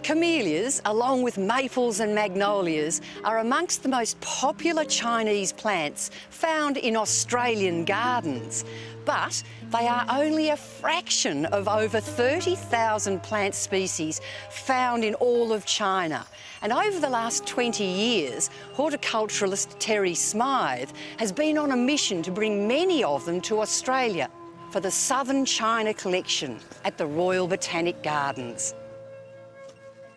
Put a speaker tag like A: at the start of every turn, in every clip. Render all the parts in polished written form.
A: Camellias, along with maples and magnolias, are amongst the most popular Chinese plants found in Australian gardens. But they are only a fraction of over 30,000 plant species found in all of China. And over the last 20 years, horticulturalist Terry Smythe has been on a mission to bring many of them to Australia for the Southern China collection at the Royal Botanic Gardens.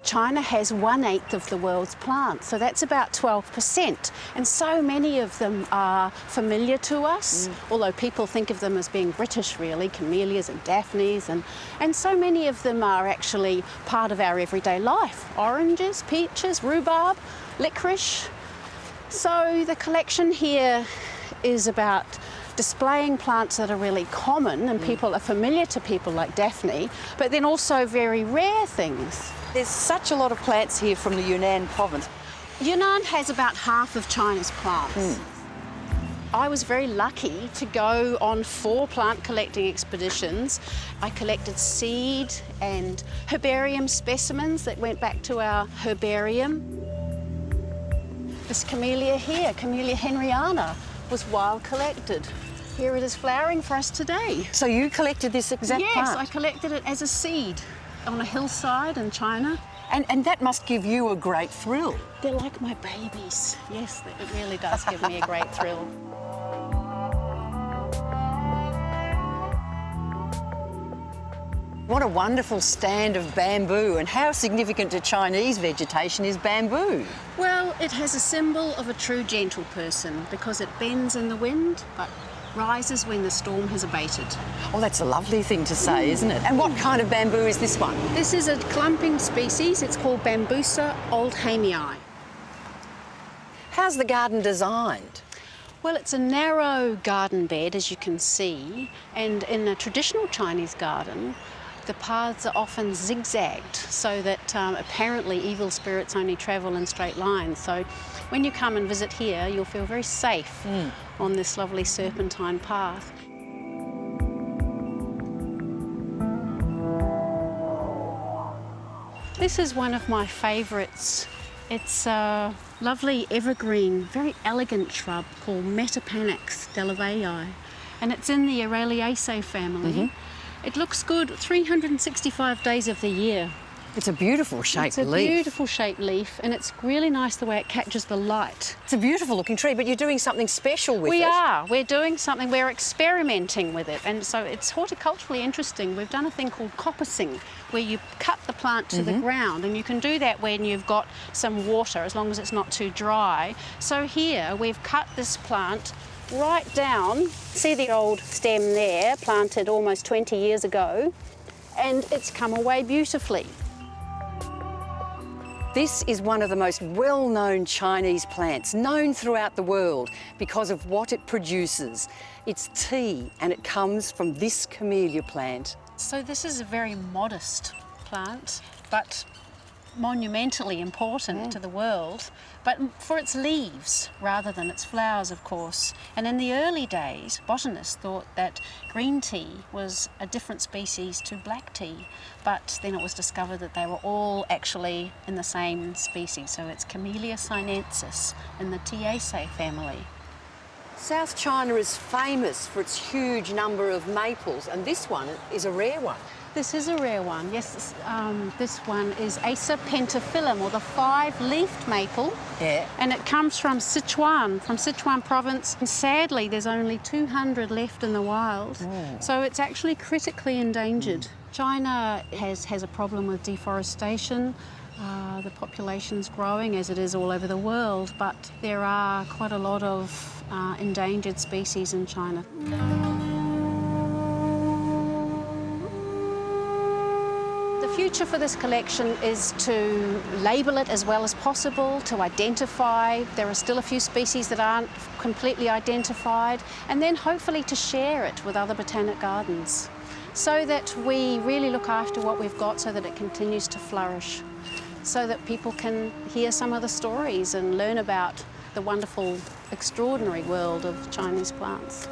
B: China has 1/8 of the world's plants, so that's about 12%. And so many of them are familiar to us, although people think of them as being British really, camellias and daphnes, and so many of them are actually part of our everyday life. Oranges, peaches, rhubarb, licorice. So the collection here is about displaying plants that are really common and people are familiar to people like Daphne, but then also very rare things.
A: There's such a lot of plants here from the Yunnan province.
B: Yunnan has about half of China's plants. I was very lucky to go on 4 plant collecting expeditions. I collected seed and herbarium specimens that went back to our herbarium. This camellia here, Camellia henriana, was wild collected. Here it is flowering for us today.
A: So you collected this exact plant?
B: Yes, I collected it as a seed on a hillside in China.
A: And that must give you a great thrill.
B: They're like my babies. Yes, it really does give me a great thrill.
A: What a wonderful stand of bamboo, and how significant to Chinese vegetation is bamboo?
B: Well, it has a symbol of a true gentle person because it bends in the wind but rises when the storm has abated.
A: Oh, that's a lovely thing to say, isn't it? And what kind of bamboo is this one?
B: This is a clumping species. It's called Bambusa oldhamii.
A: How's the garden designed?
B: Well, it's a narrow garden bed, as you can see, and in a traditional Chinese garden, the paths are often zigzagged so that apparently evil spirits only travel in straight lines. So when you come and visit here, you'll feel very safe on this lovely serpentine path. This is one of my favourites. It's a lovely evergreen, very elegant shrub called Metapanax delavei, and it's in the Araliaceae family. It looks good 365 days of the year.
A: It's a beautiful shaped leaf.
B: It's a beautiful shaped leaf, and it's really nice the way it catches the light.
A: It's a beautiful looking tree, but you're doing something special with it.
B: We are. We're doing something, we're experimenting with it, and so it's horticulturally interesting. We've done a thing called Coppicing, where you cut the plant to the ground, and you can do that when you've got some water, as long as it's not too dry. So here, we've cut this plant right down. See the old stem there, planted almost 20 years ago, and it's come away beautifully.
A: This is one of the most well-known Chinese plants, known throughout the world because of what it produces. It's tea, and it comes from this camellia plant.
B: So this is a very modest plant, but monumentally important to the world, but for its leaves rather than its flowers, of course. And in the early days, botanists thought that green tea was a different species to black tea, but then it was discovered that they were all actually in the same species. So it's Camellia sinensis in the Teaceae family.
A: South China is famous for its huge number of maples, and this one is a rare one.
B: This is a rare one, yes. This one is Acer pentaphyllum, or the 5-leafed maple.
A: Yeah.
B: And it comes from Sichuan province. And sadly, there's only 200 left in the wild. So it's actually critically endangered. China has a problem with deforestation. The population's growing, as it is all over the world, but there are quite a lot of endangered species in China. The future for this collection is to label it as well as possible, to identify. There are still a few species that aren't completely identified, and then hopefully to share it with other botanic gardens so that we really look after what we've got so that it continues to flourish, so that people can hear some of the stories and learn about the wonderful, extraordinary world of Chinese plants.